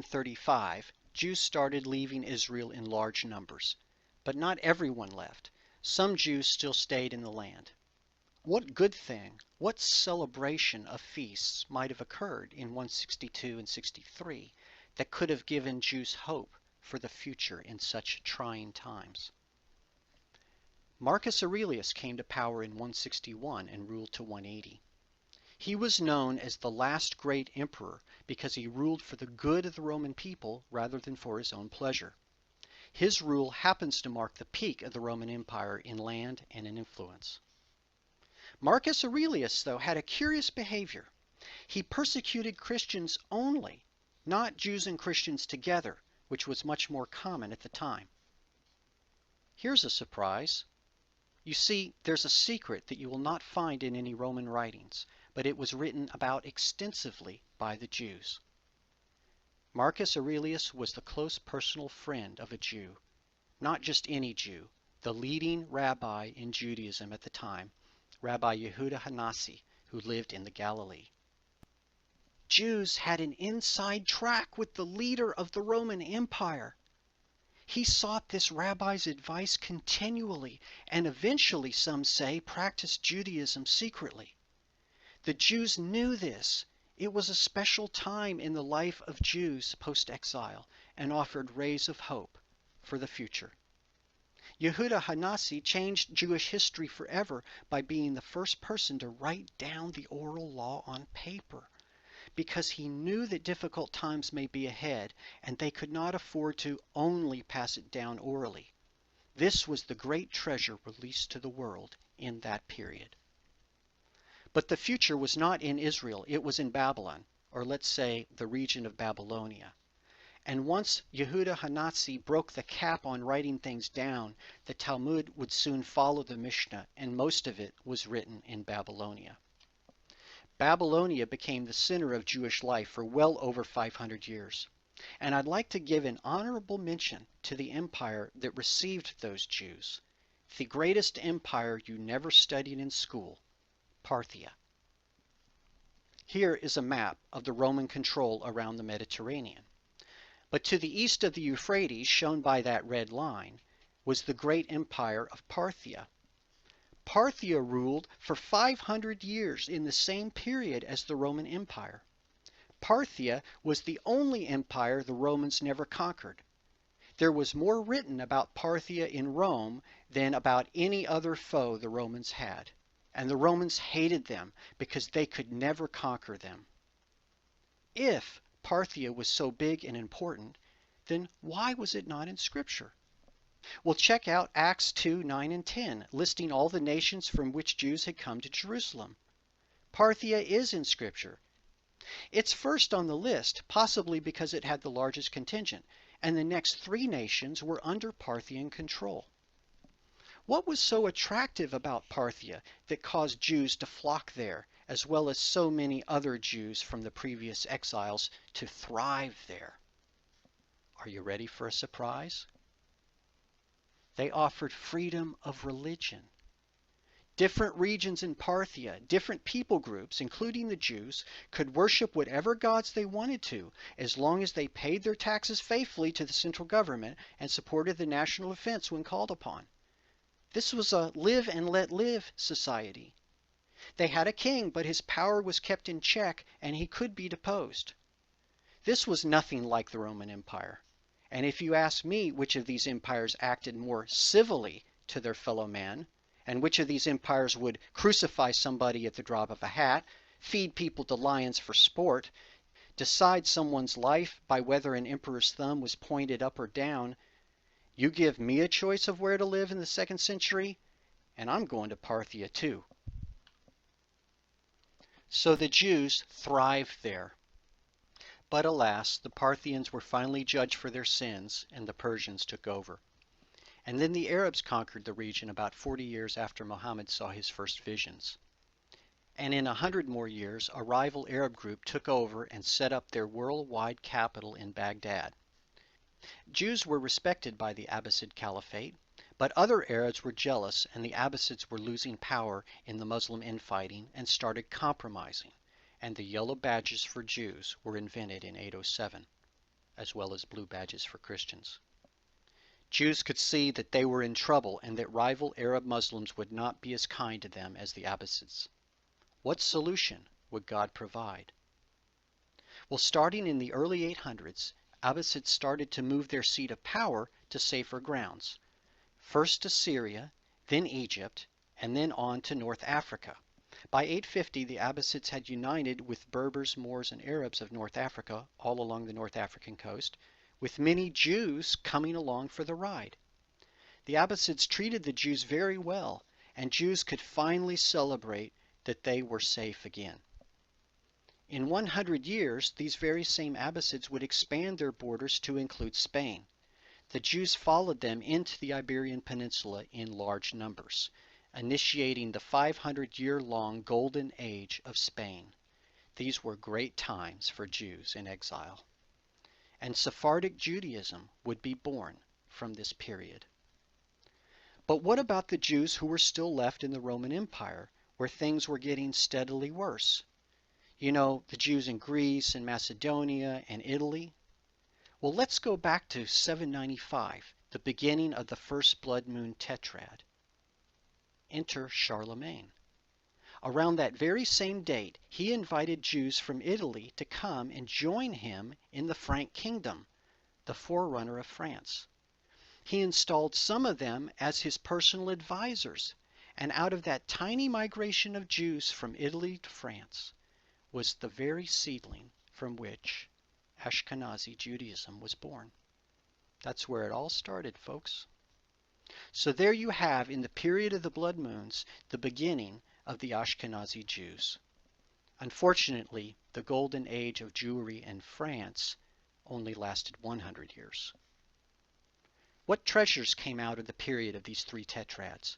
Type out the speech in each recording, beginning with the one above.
35, Jews started leaving Israel in large numbers. But not everyone left. Some Jews still stayed in the land. What good thing, what celebration of feasts might have occurred in 162 and 63 that could have given Jews hope for the future in such trying times? Marcus Aurelius came to power in 161 and ruled to 180. He was known as the last great emperor because he ruled for the good of the Roman people rather than for his own pleasure. His rule happens to mark the peak of the Roman Empire in land and in influence. Marcus Aurelius, though, had a curious behavior. He persecuted Christians only, not Jews and Christians together, which was much more common at the time. Here's a surprise. You see, there's a secret that you will not find in any Roman writings, but it was written about extensively by the Jews. Marcus Aurelius was the close personal friend of a Jew, not just any Jew, the leading rabbi in Judaism at the time, Rabbi Yehuda Hanasi, who lived in the Galilee. Jews had an inside track with the leader of the Roman Empire. He sought this rabbi's advice continually and eventually, some say, practiced Judaism secretly. The Jews knew this. It was a special time in the life of Jews post-exile and offered rays of hope for the future. Yehuda Hanasi changed Jewish history forever by being the first person to write down the oral law on paper, because he knew that difficult times may be ahead and they could not afford to only pass it down orally. This was the great treasure released to the world in that period. But the future was not in Israel, it was in Babylon, or let's say the region of Babylonia. And once Yehuda Hanasi broke the cap on writing things down, the Talmud would soon follow the Mishnah, and most of it was written in Babylonia. Babylonia became the center of Jewish life for well over 500 years. And I'd like to give an honorable mention to the empire that received those Jews, the greatest empire you never studied in school, Parthia. Here is a map of the Roman control around the Mediterranean. But to the east of the Euphrates, shown by that red line, was the great empire of Parthia. Parthia ruled for 500 years in the same period as the Roman Empire. Parthia was the only empire the Romans never conquered. There was more written about Parthia in Rome than about any other foe the Romans had, and the Romans hated them because they could never conquer them. If Parthia was so big and important, then why was it not in Scripture? Well, check out Acts 2, 9, and 10, listing all the nations from which Jews had come to Jerusalem. Parthia is in Scripture. It's first on the list, possibly because it had the largest contingent, and the next three nations were under Parthian control. What was so attractive about Parthia that caused Jews to flock there, as well as so many other Jews from the previous exiles to thrive there? Are you ready for a surprise? They offered freedom of religion. Different regions in Parthia, different people groups, including the Jews, could worship whatever gods they wanted to, as long as they paid their taxes faithfully to the central government and supported the national defense when called upon. This was a live and let live society. They had a king, but his power was kept in check and he could be deposed. This was nothing like the Roman Empire. And if you ask me which of these empires acted more civilly to their fellow man, and which of these empires would crucify somebody at the drop of a hat, feed people to lions for sport, decide someone's life by whether an emperor's thumb was pointed up or down, you give me a choice of where to live in the 2nd century, and I'm going to Parthia too. So the Jews thrived there. But alas, the Parthians were finally judged for their sins, and the Persians took over. And then the Arabs conquered the region about 40 years after Muhammad saw his first visions. And in 100 more years, a rival Arab group took over and set up their worldwide capital in Baghdad. Jews were respected by the Abbasid Caliphate, but other Arabs were jealous and the Abbasids were losing power in the Muslim infighting and started compromising, and the yellow badges for Jews were invented in 807. as well as blue badges for Christians. Jews could see that they were in trouble and that rival Arab Muslims would not be as kind to them as the Abbasids. What solution would God provide? Well, starting in the early 800s, Abbasids started to move their seat of power to safer grounds, first to Syria, then Egypt, and then on to North Africa. By 850, the Abbasids had united with Berbers, Moors, and Arabs of North Africa all along the North African coast, with many Jews coming along for the ride. The Abbasids treated the Jews very well, and Jews could finally celebrate that they were safe again. In 100 years, these very same Abbasids would expand their borders to include Spain. The Jews followed them into the Iberian Peninsula in large numbers, initiating the 500-year-long Golden Age of Spain. These were great times for Jews in exile. And Sephardic Judaism would be born from this period. But what about the Jews who were still left in the Roman Empire, where things were getting steadily worse? You know, the Jews in Greece and Macedonia and Italy? Well, let's go back to 795, the beginning of the first blood moon tetrad. Enter Charlemagne. Around that very same date, he invited Jews from Italy to come and join him in the Frank Kingdom, the forerunner of France. He installed some of them as his personal advisors, and out of that tiny migration of Jews from Italy to France was the very seedling from which Ashkenazi Judaism was born. That's where it all started, folks. So there you have, in the period of the blood moons, the beginning of the Ashkenazi Jews. Unfortunately, the golden age of Jewry in France only lasted 100 years. What treasures came out of the period of these three tetrads?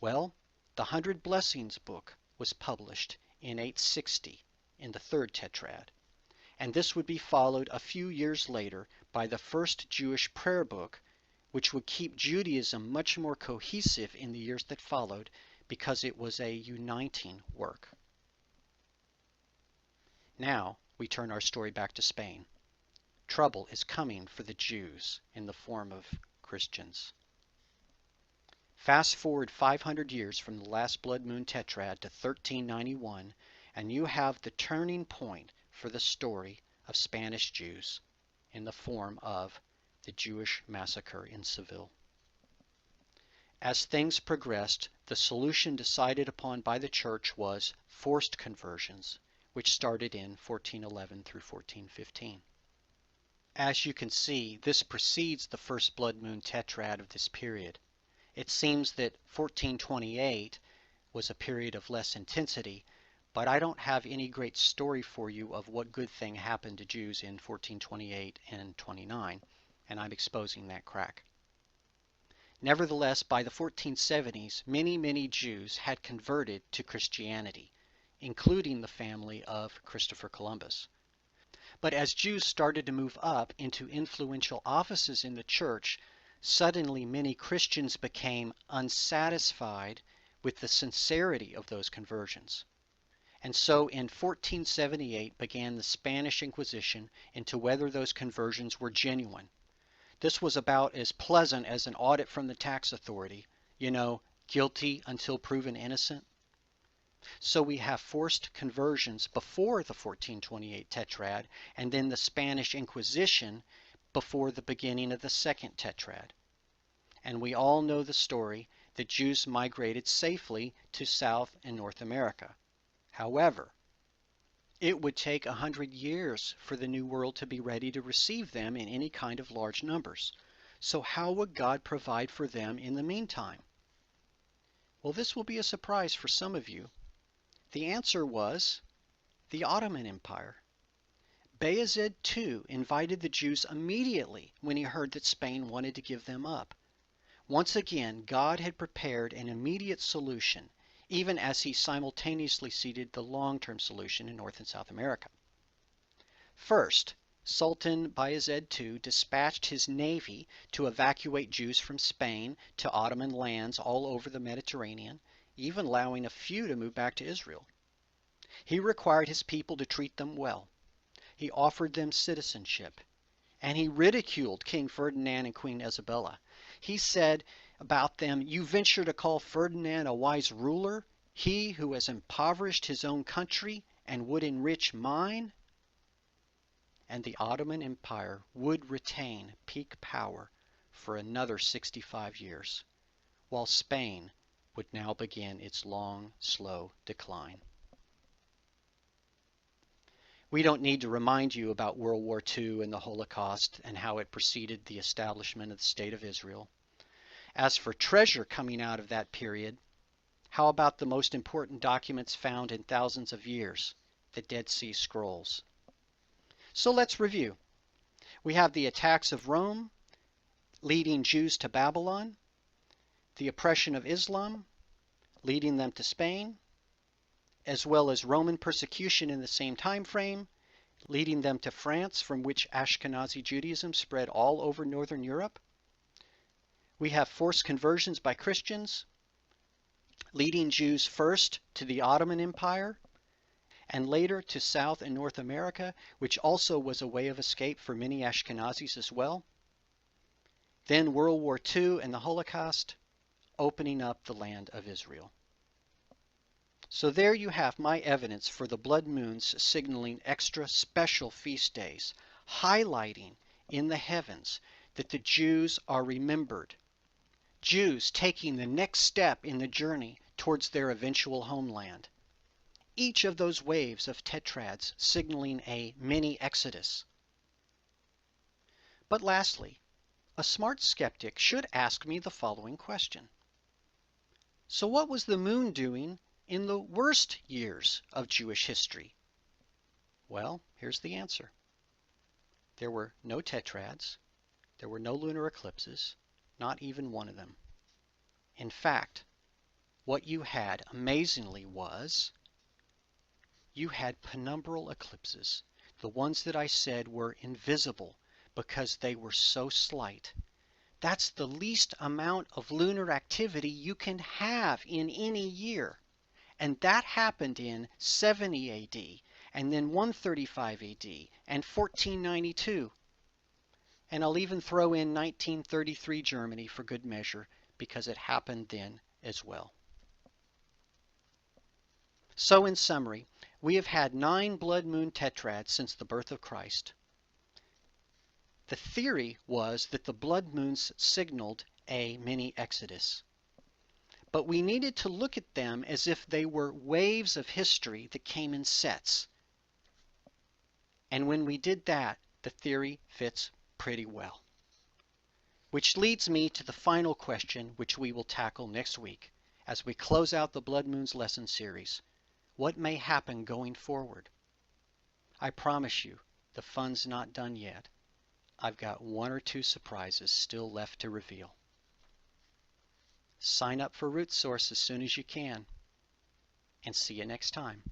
Well, the 100 Blessings book was published in 860 in the third tetrad, and this would be followed a few years later by the first Jewish prayer book, which would keep Judaism much more cohesive in the years that followed because it was a uniting work. Now we turn our story back to Spain. Trouble is coming for the Jews in the form of Christians. Fast forward 500 years from the last blood moon tetrad to 1391, and you have the turning point for the story of Spanish Jews in the form of the Jewish massacre in Seville. As things progressed, the solution decided upon by the church was forced conversions, which started in 1411 through 1415. As you can see, this precedes the first blood moon tetrad of this period. It seems that 1428 was a period of less intensity, but I don't have any great story for you of what good thing happened to Jews in 1428 and 29, and I'm exposing that crack. Nevertheless, by the 1470s, many Jews had converted to Christianity, including the family of Christopher Columbus. But as Jews started to move up into influential offices in the church, suddenly many Christians became unsatisfied with the sincerity of those conversions. And so in 1478 began the Spanish Inquisition into whether those conversions were genuine. This was about as pleasant as an audit from the tax authority, you know, guilty until proven innocent. So we have forced conversions before the 1428 tetrad, and then the Spanish Inquisition before the beginning of the second tetrad. And we all know the story that Jews migrated safely to South and North America. However, it would take 100 years for the New World to be ready to receive them in any kind of large numbers. So how would God provide for them in the meantime? Well, this will be a surprise for some of you. The answer was the Ottoman Empire. Bayezid II invited the Jews immediately when he heard that Spain wanted to give them up. Once again, God had prepared an immediate solution, even as he simultaneously seeded the long-term solution in North and South America. First, Sultan Bayezid II dispatched his navy to evacuate Jews from Spain to Ottoman lands all over the Mediterranean, even allowing a few to move back to Israel. He required his people to treat them well. He offered them citizenship, and he ridiculed King Ferdinand and Queen Isabella. He said about them, "You venture to call Ferdinand a wise ruler, he who has impoverished his own country and would enrich mine?" And the Ottoman Empire would retain peak power for another 65 years, while Spain would now begin its long, slow decline. We don't need to remind you about World War II and the Holocaust and how it preceded the establishment of the State of Israel. As for treasure coming out of that period, how about the most important documents found in thousands of years, the Dead Sea Scrolls? So let's review. We have the attacks of Rome, leading Jews to Babylon, the oppression of Islam, leading them to Spain, as well as Roman persecution in the same time frame, leading them to France, from which Ashkenazi Judaism spread all over Northern Europe. We have forced conversions by Christians, leading Jews first to the Ottoman Empire and later to South and North America, which also was a way of escape for many Ashkenazis as well. Then World War II and the Holocaust, opening up the land of Israel. So there you have my evidence for the blood moons signaling extra special feast days, highlighting in the heavens that the Jews are remembered. Jews taking the next step in the journey towards their eventual homeland. Each of those waves of tetrads signaling a mini exodus. But lastly, a smart skeptic should ask me the following question. So what was the moon doing in the worst years of Jewish history? Well, here's the answer. There were no tetrads. There were no lunar eclipses, not even one of them. In fact, what you had amazingly was you had penumbral eclipses, the ones that I said were invisible because they were so slight. That's the least amount of lunar activity you can have in any year. And that happened in 70 AD, and then 135 AD, and 1492. And I'll even throw in 1933 Germany for good measure, because it happened then as well. So in summary, we have had 9 blood moon tetrads since the birth of Christ. The theory was that the blood moons signaled a mini exodus. But we needed to look at them as if they were waves of history that came in sets. And when we did that, the theory fits pretty well. Which leads me to the final question, which we will tackle next week as we close out the Blood Moons lesson series. What may happen going forward? I promise you, the fun's not done yet. I've got 1 or 2 surprises still left to reveal. Sign up for Root Source as soon as you can, and see you next time.